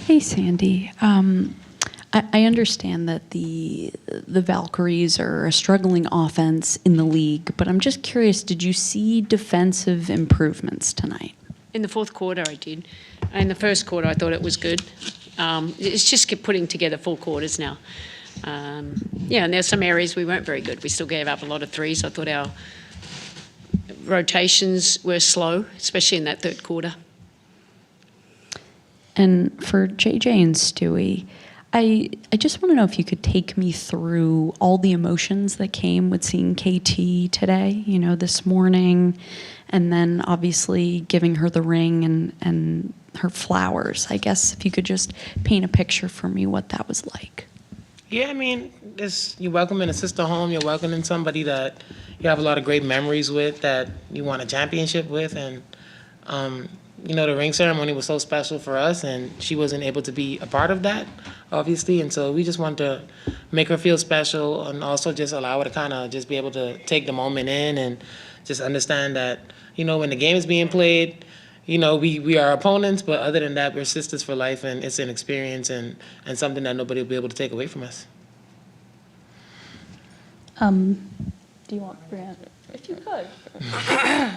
Hey, Sandy. I understand that the Valkyries are a struggling offense in the league, but I'm just curious, did you see defensive improvements tonight? In the fourth quarter, I did. In the first quarter, I thought it was good. It's just putting together full quarters now. Yeah, and there's some areas we weren't very good. We still gave up a lot of threes. I thought our rotations were slow, especially in that third quarter. And for JJ and Stewie, I just want to know if you could take me through all the emotions that came with seeing KT today, you know, this morning, and then obviously giving her the ring and her flowers. I guess if you could just paint a picture for me what that was like. Yeah, I mean, you're welcoming a sister home. You're welcoming somebody that you have a lot of great memories with, that you won a championship with, and you know, the ring ceremony was so special for us, and she wasn't able to be a part of that, obviously, and so we just wanted to make her feel special and also just allow her to kind of just be able to take the moment in and just understand that, you know, when the game is being played, you know, we are opponents, but other than that, we're sisters for life, and it's an experience and something that nobody will be able to take away from us. Do you want Breanna? If you could.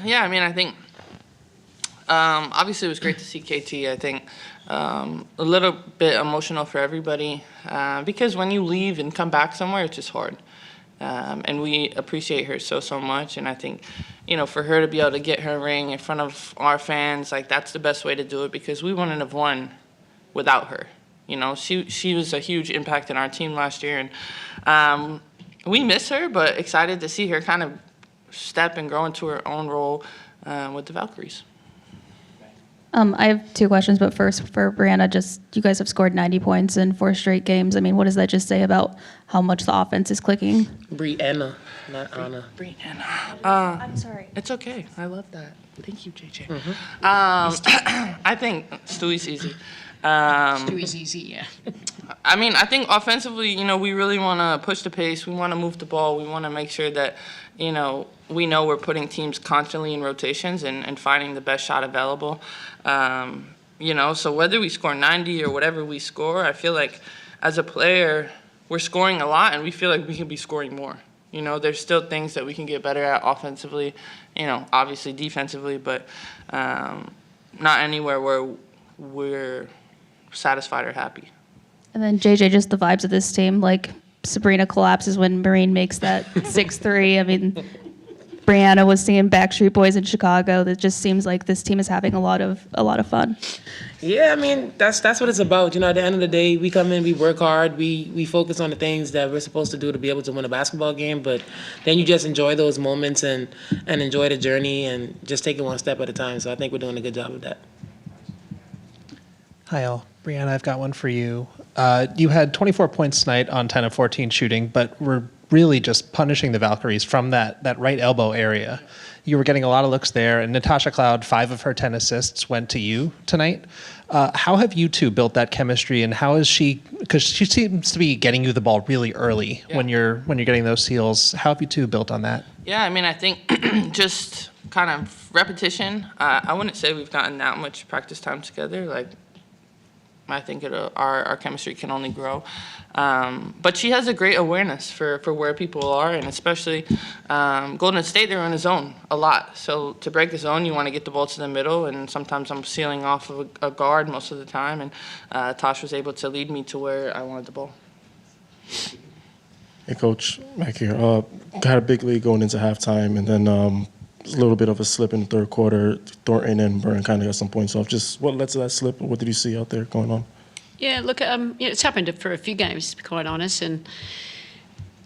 Yeah, I mean, I think obviously it was great to see KT. I think a little bit emotional for everybody because when you leave and come back somewhere, it's just hard. And we appreciate her so much. And I think, you know, for her to be able to get her ring in front of our fans, like, that's the best way to do it because we wouldn't have won without her. You know, she was a huge impact in our team last year. And we miss her, but excited to see her kind of step and grow into her own role with the Valkyries. I have two questions, but first for Breanna, just you guys have scored 90 points in 4 straight games. I mean, what does that just say about how much the offense is clicking? Breanna, not Anna. Breanna. I'm sorry. It's okay. I love that. Thank you, JJ. Mm-hmm. I think Stewie's easy. Stewie's easy, yeah. I mean, I think offensively, you know, we really want to push the pace. We want to move the ball. We want to make sure that, you know we're putting teams constantly in rotations and finding the best shot available. You know, so whether we score 90 or whatever we score, I feel like as a player, we're scoring a lot and we feel like we can be scoring more. You know, there's still things that we can get better at offensively, you know, obviously defensively, but not anywhere where we're satisfied or happy. And then JJ, just the vibes of this team, like Sabrina collapses when Marine makes that 6-3. I mean, Breanna was singing Backstreet Boys in Chicago. That just seems like this team is having a lot of fun. Yeah, I mean, that's what it's about. You know, at the end of the day, we come in, we work hard, we focus on the things that we're supposed to do to be able to win a basketball game, but then you just enjoy those moments and enjoy the journey and just take it one step at a time. So I think we're doing a good job of that. Hi, all. Breanna, I've got one for you. You had 24 points tonight on 10 of 14 shooting, but were really just punishing the Valkyries from that right elbow area. You were getting a lot of looks there, and Natasha Cloud, 5 of her 10 assists went to you tonight. How have you two built that chemistry, and how is she? Because she seems to be getting you the ball really early when you're getting those steals. How have you two built on that? Yeah, I mean, I think just kind of repetition. I wouldn't say we've gotten that much practice time together. Like, I think our chemistry can only grow. But she has a great awareness for where people are, and especially Golden State, they're in a zone a lot. So to break the zone, you want to get the ball to the middle, and sometimes I'm sealing off of a guard most of the time, and Tosh was able to lead me to where I wanted the ball. Hey, Coach, Mac here. Had a big lead going into halftime, and then a little bit of a slip in the third quarter. Thornton and Byrne kind of got some points off. Just what led to that slip? What did you see out there going on? Yeah, look, it's happened for a few games, to be quite honest, and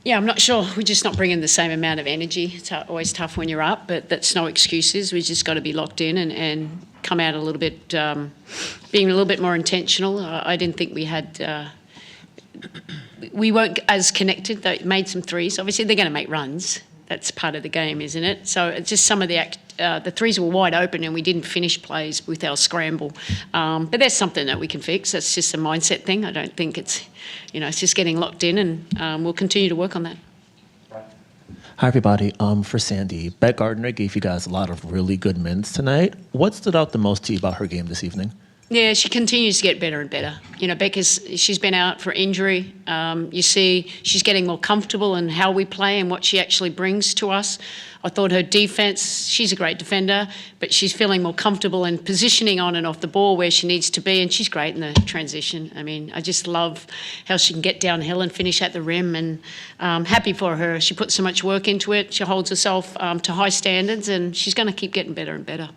yeah, I'm not sure. We're just not bringing the same amount of energy. It's always tough when you're up, but that's no excuses. We just got to be locked in and come out a little bit, being a little bit more intentional. I didn't think we had. We weren't as connected. They made some threes. Obviously, they're going to make runs. That's part of the game, isn't it? So it's just some of the threes were wide open and we didn't finish plays with our scramble. But that's something that we can fix. That's just a mindset thing. I don't think it's, it's just getting locked in, and we'll continue to work on that. Hi, everybody. For Sandy, Beck Gardner gave you guys a lot of really good minutes tonight. What stood out the most to you about her game this evening? Yeah, she continues to get better and better. You know, she's been out for injury. You see she's getting more comfortable in how we play and what she actually brings to us. I thought her defence, she's a great defender, but she's feeling more comfortable in positioning on and off the ball where she needs to be, and she's great in the transition. I mean, I just love how she can get downhill and finish at the rim, and happy for her. She puts so much work into it. She holds herself to high standards, and she's going to keep getting better and better.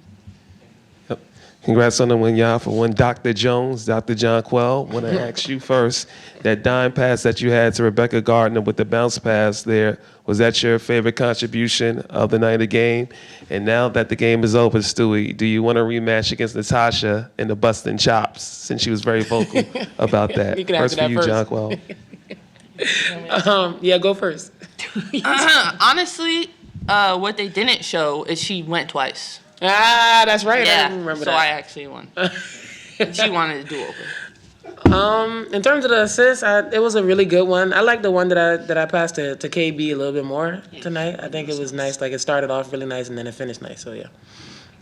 Congrats on the win, y'all. For one, Dr. Jones, Dr. Jonquel, want to ask you first, that dime pass that you had to Rebecca Gardner with the bounce pass there, was that your favorite contribution of the night of the game? And now that the game is over, Stewie, do you want a rematch against Natasha in the busting chops, since she was very vocal about that? You can answer that for you, first. Jonquel. Yeah, go first. Honestly, what they didn't show is she went twice. Ah, that's right. I Yeah, didn't remember so that. I actually won. She wanted to do over. In terms of the assists, it was a really good one. I like the one that I passed to KB a little bit more tonight. I think it was nice. Like, it started off really nice and then it finished nice. So yeah.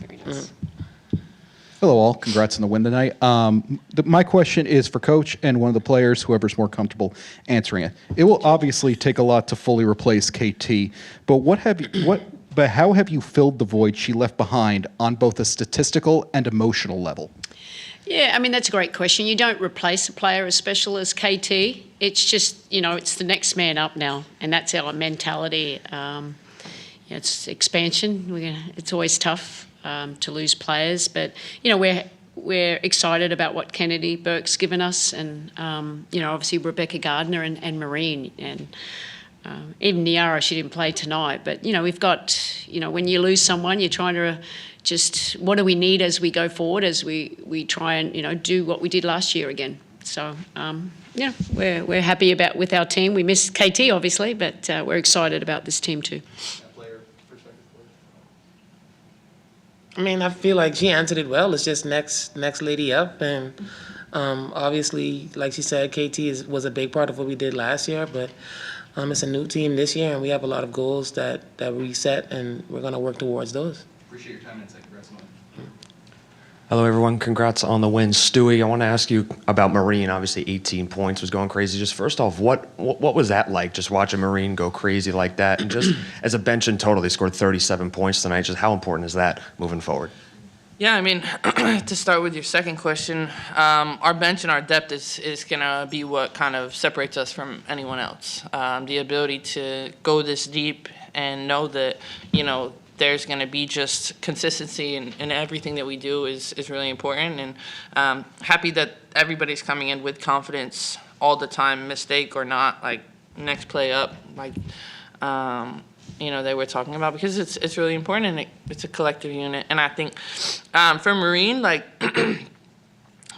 Very nice. Hello, all. Congrats on the win tonight. My question is for Coach and one of the players, whoever's more comfortable answering it. It will obviously take a lot to fully replace KT, but how have you filled the void she left behind on both a statistical and emotional level? Yeah, I mean, that's a great question. You don't replace a player as special as KT. It's just, it's the next man up now, and that's our mentality. It's expansion. It's always tough to lose players, but, we're excited about what Kennedy Burke's given us, and, obviously Rebecca Gardner and Marine, and even Niara, she didn't play tonight, but, we've got, when you lose someone, you're trying to just, what do we need as we go forward, as we try and, do what we did last year again. So, we're happy with our team. We miss KT, obviously, but we're excited about this team too. I mean, I feel like she answered it well. It's just next lady up, and obviously, like she said, KT was a big part of what we did last year, but it's a new team this year, and we have a lot of goals that we set, and we're going to work towards those. Appreciate your time and insight. Congrats on that. Hello, everyone. Congrats on the win. Stewie, I want to ask you about Marine. Obviously, 18 points was going crazy. Just first off, what was that like, just watching Marine go crazy like that? And just as a bench in total, they scored 37 points tonight. Just how important is that moving forward? Yeah, I mean, to start with your second question, our bench and our depth is going to be what kind of separates us from anyone else. The ability to go this deep and know that, there's going to be just consistency in everything that we do is really important. And happy that everybody's coming in with confidence all the time, mistake or not, like next play up, like, they were talking about, because it's really important, and it's a collective unit. And I think for Marine, like,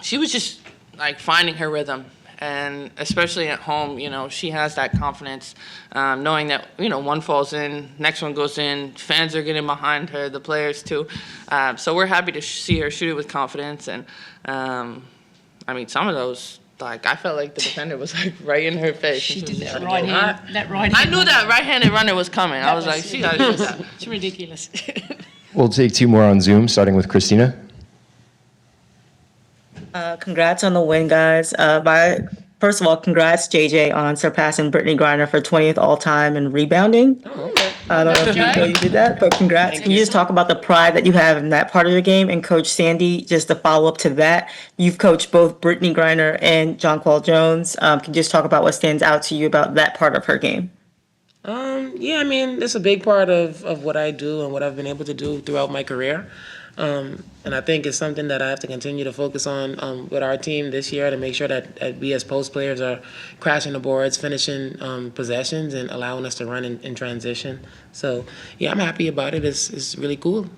she was just like finding her rhythm. And especially at home, she has that confidence, knowing that, one falls in, next one goes in, fans are getting behind her, the players too. So we're happy to see her shoot it with confidence. And, I mean, some of those, like, I felt like the defender was, like, right in her face. She did that right hand. I knew that right-handed runner was coming. I was like, she got to shoot that. It's ridiculous. We'll take two more on Zoom, starting with Christina. Congrats on the win, guys. First of all, congrats, JJ, on surpassing Brittany Griner for 20th all-time in rebounding. Oh, okay. I don't know if you know you did that, but congrats. Can you just talk about the pride that you have in that part of your game? And Coach Sandy, just to follow up to that, you've coached both Brittany Griner and Jonquel Jones. Can you just talk about what stands out to you about that part of her game? Yeah, I mean, it's a big part of what I do and what I've been able to do throughout my career. And I think it's something that I have to continue to focus on with our team this year, to make sure that we as post players are crashing the boards, finishing possessions, and allowing us to run in transition. So, yeah, I'm happy about it. It's really cool.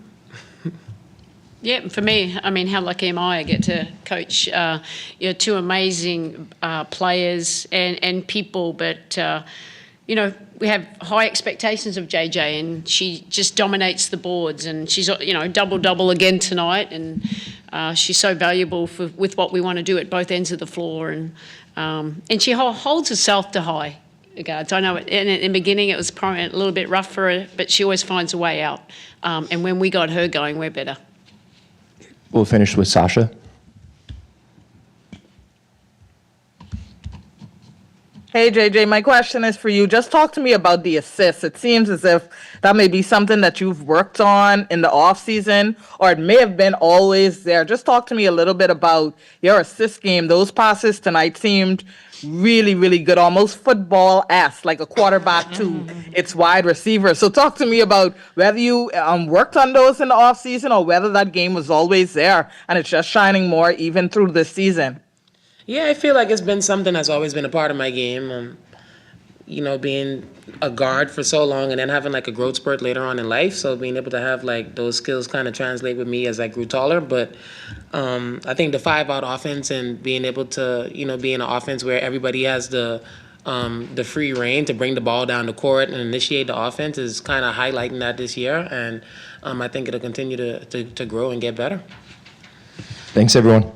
Yeah, for me, I mean, how lucky am I get to coach two amazing players and people, but we have high expectations of JJ, and she just dominates the boards, and she's, double again tonight, and she's so valuable with what we want to do at both ends of the floor, and she holds herself to high regards. I know in the beginning it was probably a little bit rough for her, but she always finds a way out, and when we got her going, we're better. We'll finish with Sasha. Hey, JJ, my question is for you. Just talk to me about the assists. It seems as if that may be something that you've worked on in the off season, or it may have been always there. Just talk to me a little bit about your assist game. Those passes tonight seemed really, really good, almost football-esque, like a quarterback to its wide receiver. So talk to me about whether you worked on those in the off season or whether that game was always there and it's just shining more even through this season. Yeah, I feel like it's been something that's always been a part of my game. You know, being a guard for so long and then having like a growth spurt later on in life. So being able to have like those skills kind of translate with me as I grew taller. But I think the 5-out offense and being able to, you know, be in an offense where everybody has the free reign to bring the ball down the court and initiate the offense is kind of highlighting that this year. And I think it'll continue to grow and get better. Thanks, everyone.